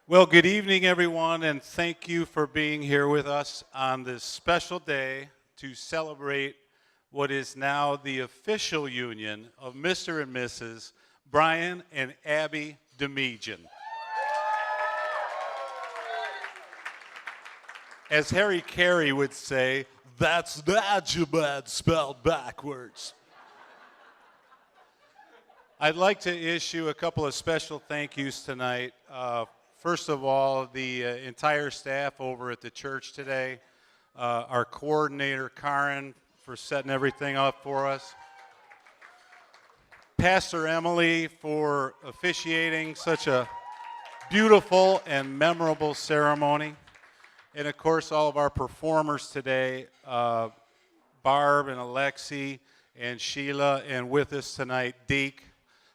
Well, good evening, everyone, and thank you for being here with us on this special day to celebrate what is now the official union of Mr. and Mrs. Brian and Abby Demijan. As Harry Carey would say, that's Najibad spelled backwards. I'd like to issue a couple of special thank yous tonight. First of all, the entire staff over at the church today, our coordinator, Karen, for setting everything up for us. Pastor Emily for officiating such a beautiful and memorable ceremony. And of course, all of our performers today, Barb and Alexi and Sheila, and with us tonight, Deke.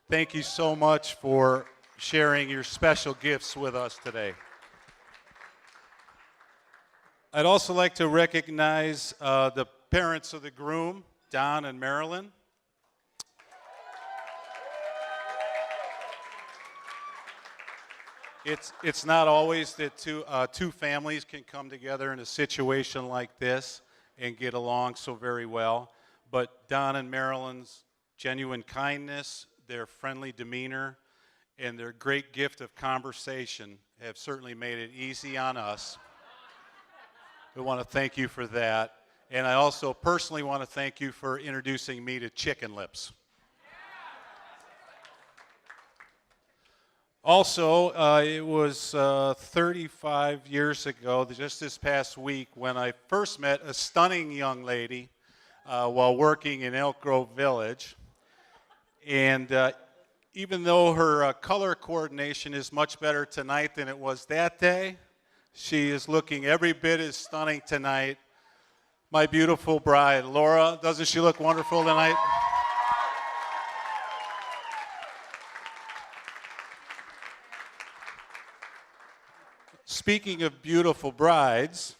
Thank you so much for sharing your special gifts with us today. I'd also like to recognize the parents of the groom, Don and Marilyn. It's not always that two families can come together in a situation like this and get along so very well, but Don and Marilyn's genuine kindness, their friendly demeanor, and their great gift of conversation have certainly made it easy on us. We want to thank you for that. And I also personally want to thank you for introducing me to Chicken Lips. Also, it was 35 years ago, just this past week, when I first met a stunning young lady while working in Elk Grove Village. And even though her color coordination is much better tonight than it was that day, she is looking every bit as stunning tonight. My beautiful bride, Laura, doesn't she look wonderful tonight? Speaking of beautiful brides,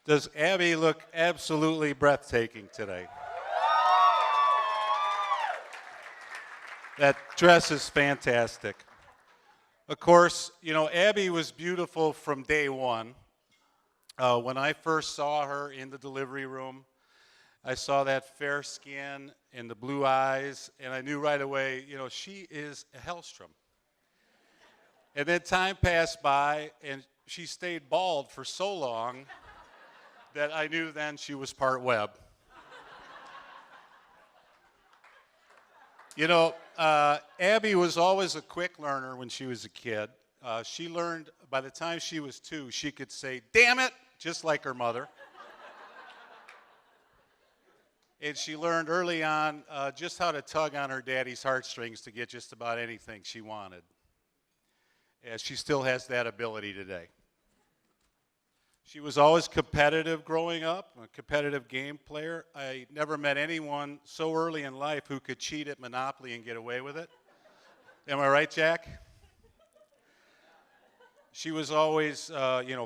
does Abby look absolutely breathtaking today? That dress is fantastic. Of course, you know, Abby was beautiful from day one. When I first saw her in the delivery room, I saw that fair skin and the blue eyes, and I knew right away, you know, she is a Hellstrom. And then time passed by, and she stayed bald for so long that I knew then she was part Webb. You know, Abby was always a quick learner when she was a kid. She learned, by the time she was 2, she could say, "Damn it," just like her mother. And she learned early on just how to tug on her daddy's heartstrings to get just about anything she wanted. And she still has that ability today. She was always competitive growing up, a competitive game player. I never met anyone so early in life who could cheat at Monopoly and get away with it. Am I right, Jack? She was always,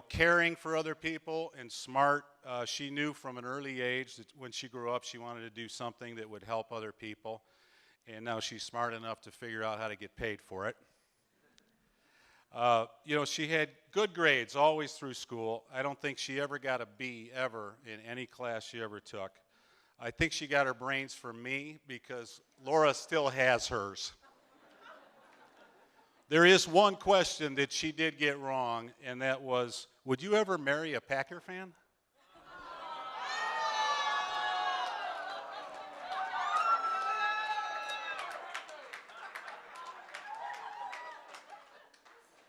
caring for other people and smart. She knew from an early age that when she grew up, she wanted to do something that would help other people. And now she's smart enough to figure out how to get paid for it. She had good grades always through school. I don't think she ever got a B ever in any class she ever took. I think she got her brains from me because Laura still has hers. There is one question that she did get wrong, and that was, would you ever marry a Packer fan?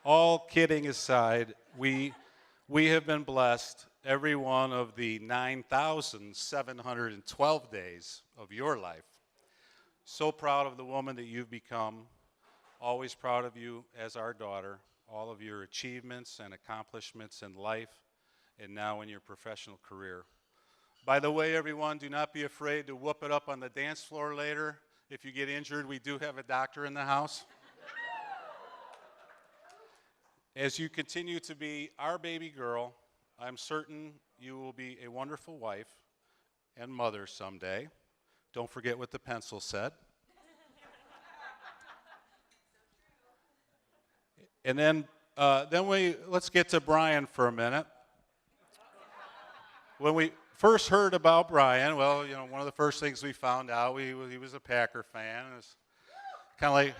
All kidding aside, we have been blessed every one of the 9,712 days of your life. So proud of the woman that you've become. Always proud of you as our daughter, all of your achievements and accomplishments in life and now in your professional career. By the way, everyone, do not be afraid to whoop it up on the dance floor later. If you get injured, we do have a doctor in the house. As you continue to be our baby girl, I'm certain you will be a wonderful wife and mother someday. Don't forget what the pencil said. And then Let's get to Brian for a minute. When we first heard about Brian, well, one of the first things we found out, he was a Packer fan. It was kind of like,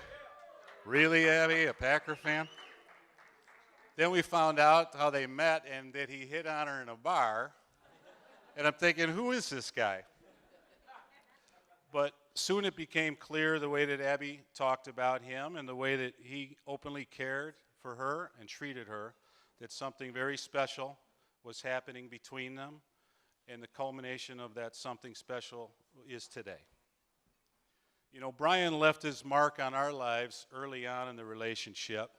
really, Abby, a Packer fan? Then we found out how they met and that he hit on her in a bar. And I'm thinking, who is this guy? But soon it became clear the way that Abby talked about him and the way that he openly cared for her and treated her, that something very special was happening between them, and the culmination of that something special is today. Brian left his mark on our lives early on in the relationship.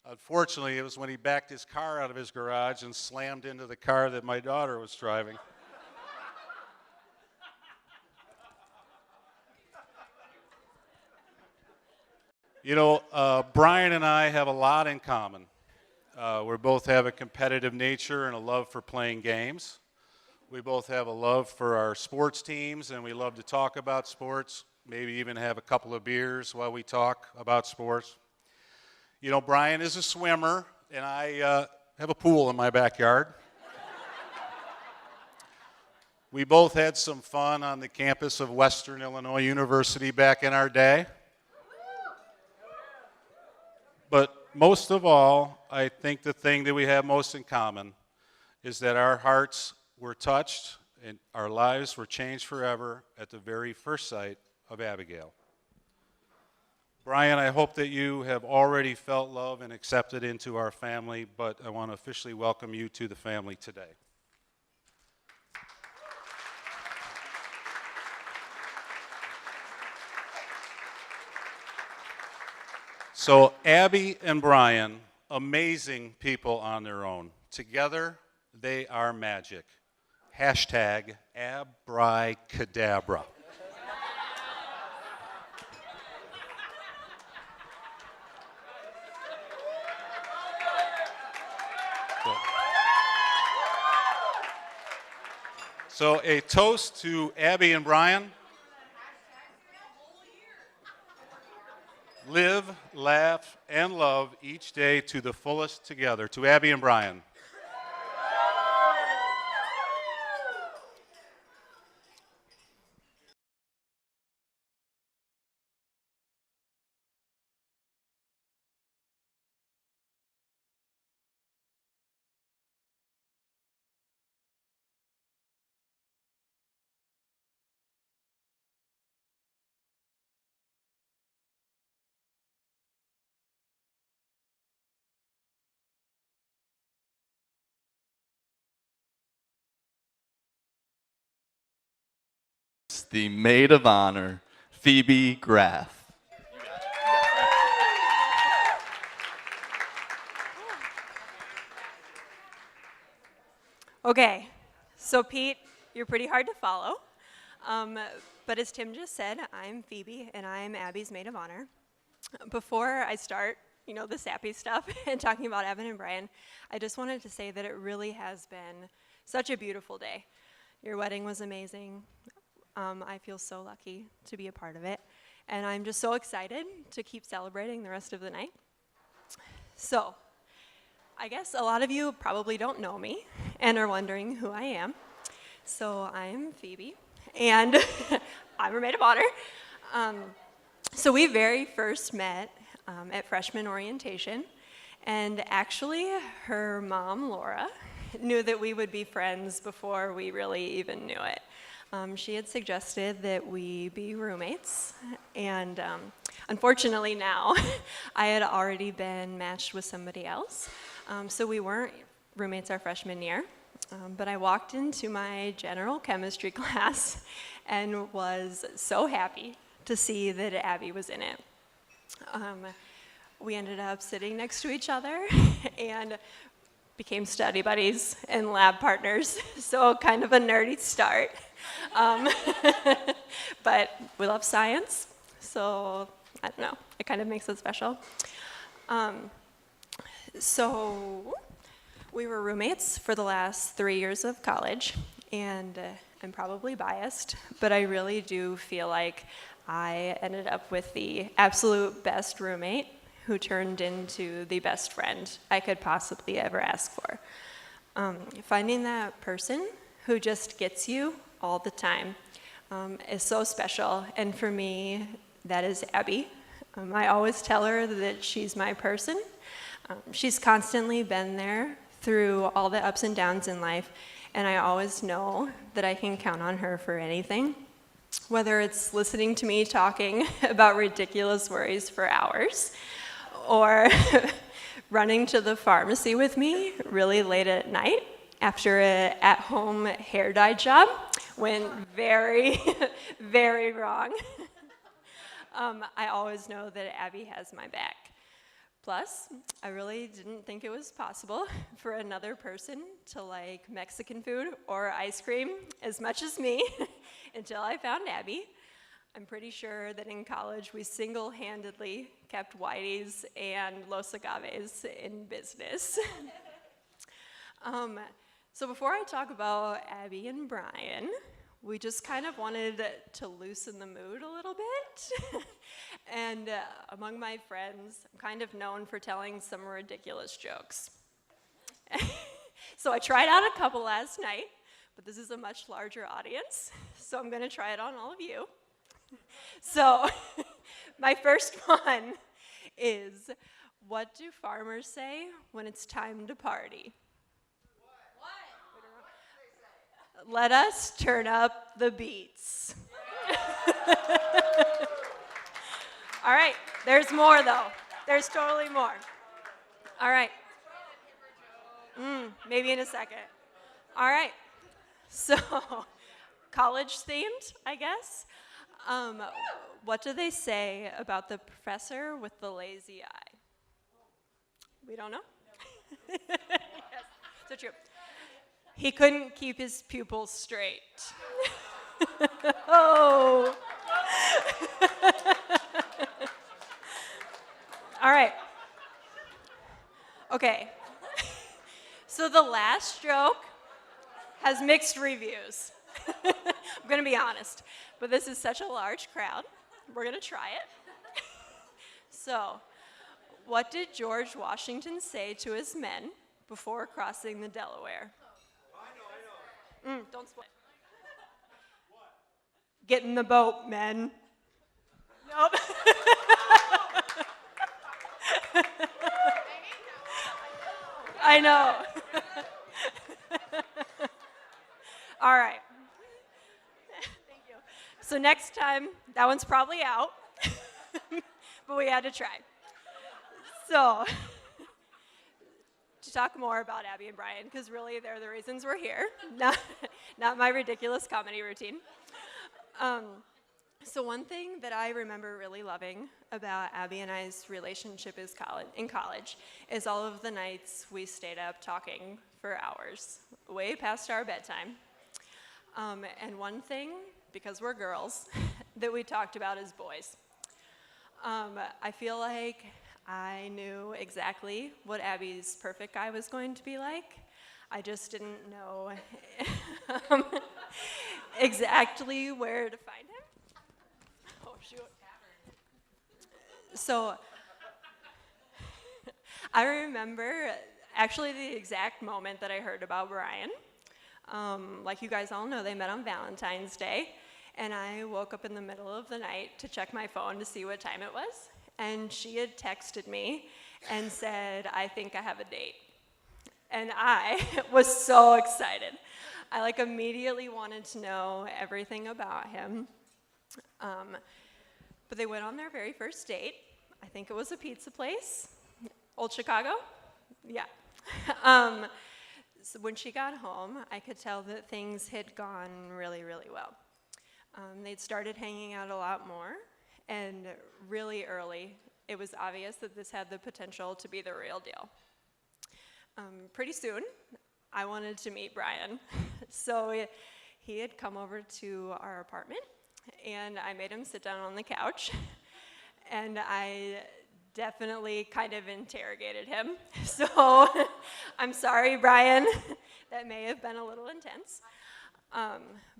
Unfortunately, it was when he backed his car out of his garage and slammed into the car that my daughter was driving. Brian and I have a lot in common. We both have a competitive nature and a love for playing games. We both have a love for our sports teams, and we love to talk about sports, maybe even have a couple of beers while we talk about sports. Brian is a swimmer, and I have a pool in my backyard. We both had some fun on the campus of Western Illinois University back in our day. But most of all, I think the thing that we have most in common is that our hearts were touched and our lives were changed forever at the very first sight of Abigail. Brian, I hope that you have already felt love and accepted into our family, but I want to officially welcome you to the family today. So Abby and Brian, amazing people on their own. Together, they are magic. Hashtag Abricadabra. So a toast to Abby and Brian. Live, laugh, and love each day to the fullest together. To Abby and Brian. The maid of honor, Phoebe Graff. Okay, so Pete, you're pretty hard to follow. But as Tim just said, I'm Phoebe, and I'm Abby's maid of honor. Before I start, the sappy stuff and talking about Evan and Brian, I just wanted to say that it really has been such a beautiful day. Your wedding was amazing. I feel so lucky to be a part of it, and I'm just so excited to keep celebrating the rest of the night. So, I guess a lot of you probably don't know me and are wondering who I am. So I'm Phoebe, and I'm her maid of honor. So we very first met at freshman orientation, and actually her mom, Laura, knew that we would be friends before we really even knew it. She had suggested that we be roommates, and unfortunately now, I had already been matched with somebody else, so we weren't roommates our freshman year, but I walked into my general chemistry class and was so happy to see that Abby was in it. We ended up sitting next to each other and became study buddies and lab partners, so kind of a nerdy start. But we love science, so I don't know, it kind of makes it special. So we were roommates for the last 3 years of college, and I'm probably biased, but I really do feel like I ended up with the absolute best roommate who turned into the best friend I could possibly ever ask for. Finding that person who just gets you all the time is so special, and for me, that is Abby. I always tell her that she's my person. She's constantly been there through all the ups and downs in life, and I always know that I can count on her for anything, whether it's listening to me talking about ridiculous worries for hours, or running to the pharmacy with me really late at night after an at-home hair dye job went very, very wrong. I always know that Abby has my back. Plus, I really didn't think it was possible for another person to like Mexican food or ice cream as much as me until I found Abby. I'm pretty sure that in college we single-handedly kept Whitey's and Los Agaves in business. So before I talk about Abby and Brian, we just kind of wanted to loosen the mood a little bit. And among my friends, I'm kind of known for telling some ridiculous jokes. So I tried out a couple last night, but this is a much larger audience, so I'm gonna try it on all of you. So my first one is, what do farmers say when it's time to party? Let us turn up the beats. All right, there's more though. There's totally more. All right. Maybe in a second. All right, so college themed, I guess. What do they say about the professor with the lazy eye? We don't know? Yes, so true. He couldn't keep his pupils straight. Oh. All right. Okay. So the last joke has mixed reviews. I'm going to be honest, but this is such a large crowd. We're going to try it. So, what did George Washington say to his men before crossing the Delaware? I know. Don't spoil it. Get in the boat, men. Nope. I know. All right. Thank you. So next time, that one's probably out, but we had to try. So, to talk more about Abby and Brian, because really they're the reasons we're here, not my ridiculous comedy routine. So one thing that I remember really loving about Abby and I's relationship in college is all of the nights we stayed up talking for hours, way past our bedtime. And one thing, because we're girls, that we talked about as boys. I feel like I knew exactly what Abby's perfect guy was going to be like. I just didn't know exactly where to find him. Oh, shoot. So I remember actually the exact moment that I heard about Brian. Like you guys all know, they met on Valentine's Day, and I woke up in the middle of the night to check my phone to see what time it was, and she had texted me and said, "I think I have a date." And I was so excited. I immediately wanted to know everything about him. But they went on their very first date. I think it was a pizza place. Old Chicago? Yeah. So when she got home, I could tell that things had gone really, really well. They'd started hanging out a lot more, and really early, it was obvious that this had the potential to be the real deal. Pretty soon, I wanted to meet Brian. So he had come over to our apartment, and I made him sit down on the couch, and I definitely kind of interrogated him. So I'm sorry, Brian, that may have been a little intense.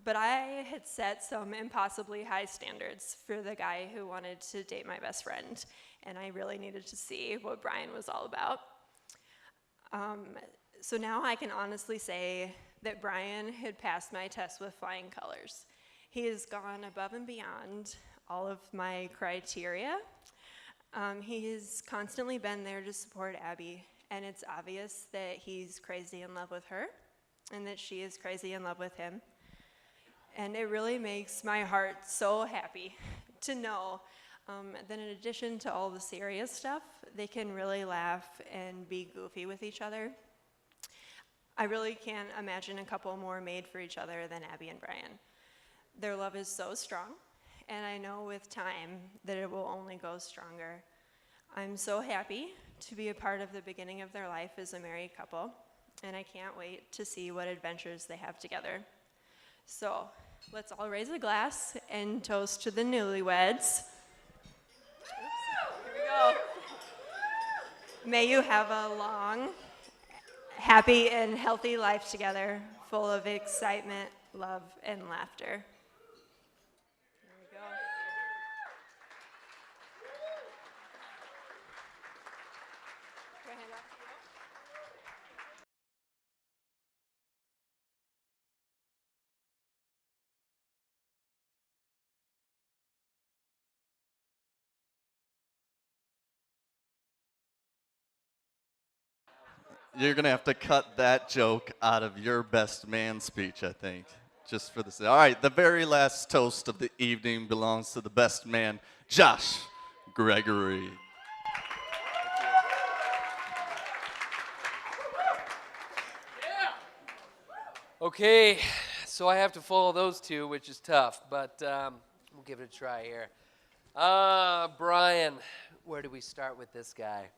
But I had set some impossibly high standards for the guy who wanted to date my best friend, and I really needed to see what Brian was all about. So now I can honestly say that Brian had passed my test with flying colors. He has gone above and beyond all of my criteria. He has constantly been there to support Abby, and it's obvious that he's crazy in love with her and that she is crazy in love with him. And it really makes my heart so happy to know that in addition to all the serious stuff, they can really laugh and be goofy with each other. I really can't imagine a couple more made for each other than Abby and Brian. Their love is so strong, and I know with time that it will only go stronger. I'm so happy to be a part of the beginning of their life as a married couple, and I can't wait to see what adventures they have together. So let's all raise a glass and toast to the newlyweds. Here we go. May you have a long, happy, and healthy life together, full of excitement, love, and laughter. Here we go. Go ahead, up. You're going to have to cut that joke out of your best man speech, I think, just for this. All right, the very last toast of the evening belongs to the best man, Josh Gregory. Okay, so I have to follow those two, which is tough, but we'll give it a try here. Brian, where do we start with this guy?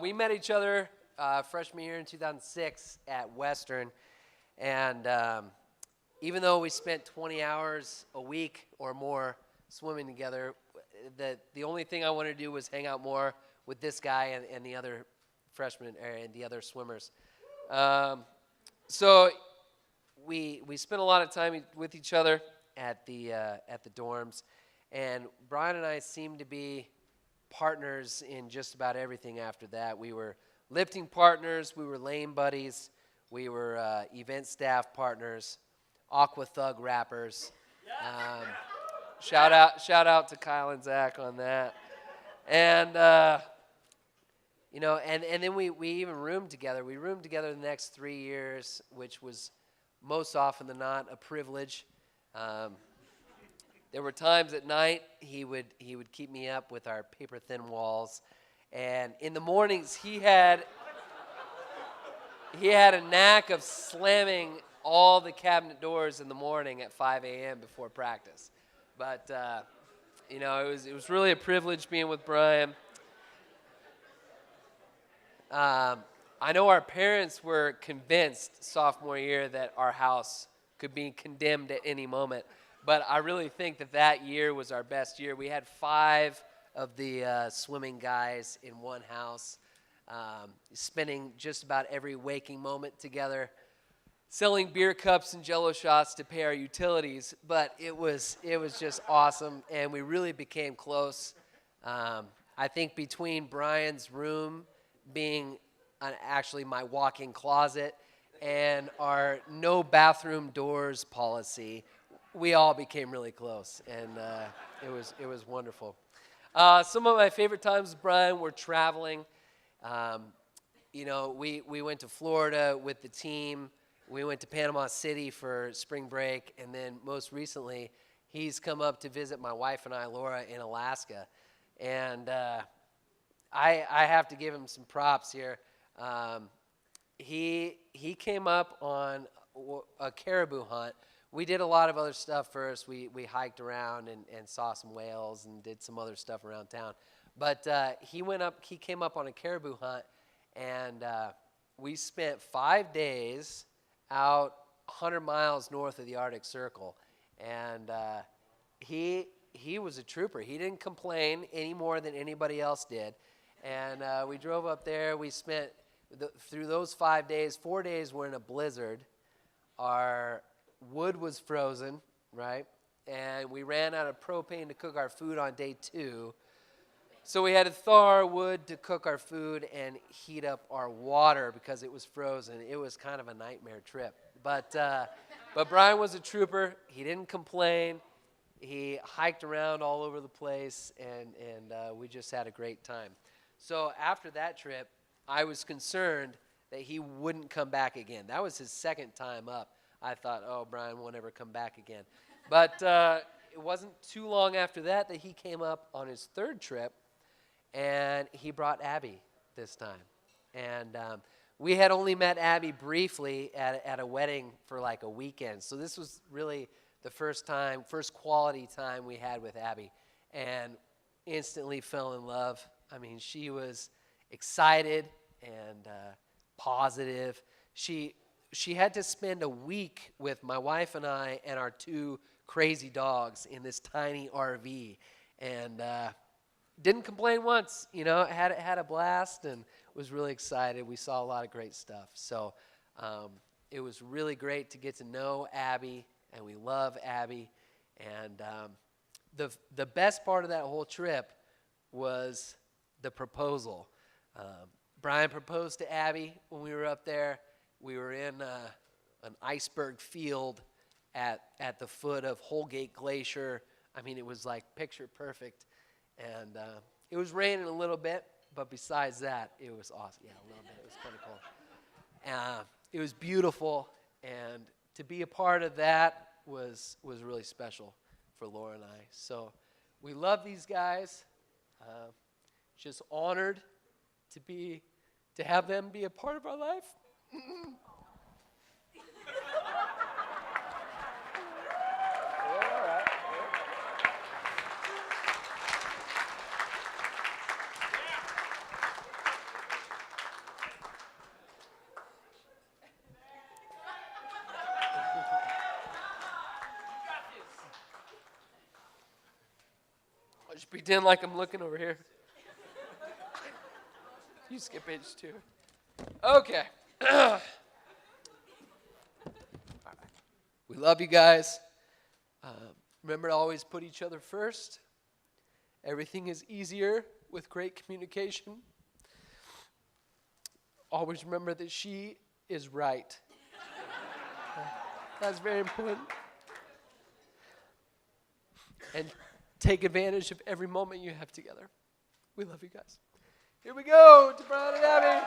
We met each other freshman year in 2006 at Western, and even though we spent 20 hours a week or more swimming together, the only thing I wanted to do was hang out more with this guy and the other freshmen and the other swimmers. So we spent a lot of time with each other at the dorms, and Brian and I seemed to be partners in just about everything after that. We were lifting partners, we were lane buddies, we were event staff partners, Aqua Thug rappers. Shout out to Kyle and Zach on that. And and then we even roomed together. We roomed together the next 3 years, which was most often than not a privilege. There were times at night he would keep me up with our paper thin walls, and in the mornings he had a knack of slamming all the cabinet doors in the morning at 5 a.m. before practice. But it was really a privilege being with Brian. I know our parents were convinced sophomore year that our house could be condemned at any moment, but I really think that year was our best year. We had 5 of the swimming guys in one house, spending just about every waking moment together, selling beer cups and Jell-O shots to pay our utilities, but it was just awesome, and we really became close. I think between Brian's room being actually my walk-in closet and our no bathroom doors policy, we all became really close, and it was wonderful. Some of my favorite times with Brian were traveling. We went to Florida with the team. We went to Panama City for spring break, and then most recently, he's come up to visit my wife and I, Laura, in Alaska. And I have to give him some props here. He came up on a caribou hunt. We did a lot of other stuff first. We hiked around and saw some whales and did some other stuff around town. But he came up on a caribou hunt, and we spent 5 days out 100 miles north of the Arctic Circle. And he was a trooper. He didn't complain any more than anybody else did. And we drove up there. We spent, through those 5 days, 4 days were in a blizzard. Our wood was frozen, right? And we ran out of propane to cook our food on day 2. So we had to thaw our wood to cook our food and heat up our water because it was frozen. It was kind of a nightmare trip. But Brian was a trooper. He didn't complain. He hiked around all over the place, and we just had a great time. So after that trip, I was concerned that he wouldn't come back again. That was his second time up. I thought, oh, Brian won't ever come back again. But it wasn't too long after that he came up on his third trip, and he brought Abby this time. And we had only met Abby briefly at a wedding for like a weekend. So this was really the first quality time we had with Abby, and instantly fell in love. I mean, she was excited and positive. She had to spend a week with my wife and I and our two crazy dogs in this tiny RV, and didn't complain once. Had a blast and was really excited. We saw a lot of great stuff. So it was really great to get to know Abby, and we love Abby. And the best part of that whole trip was the proposal. Brian proposed to Abby when we were up there. We were in an iceberg field at the foot of Holgate Glacier. I mean, it was like picture perfect. And it was raining a little bit, but besides that, it was awesome. Yeah, a little bit. It was kind of cool. It was beautiful, and to be a part of that was really special for Laura and I. So we love these guys. Just honored to have them be a part of our life. I'll just pretend like I'm looking over here. You skip page 2. Okay. We love you guys. Remember to always put each other first. Everything is easier with great communication. Always remember that she is right. That's very important. And take advantage of every moment you have together. We love you guys. Here we go to Brian and Abby.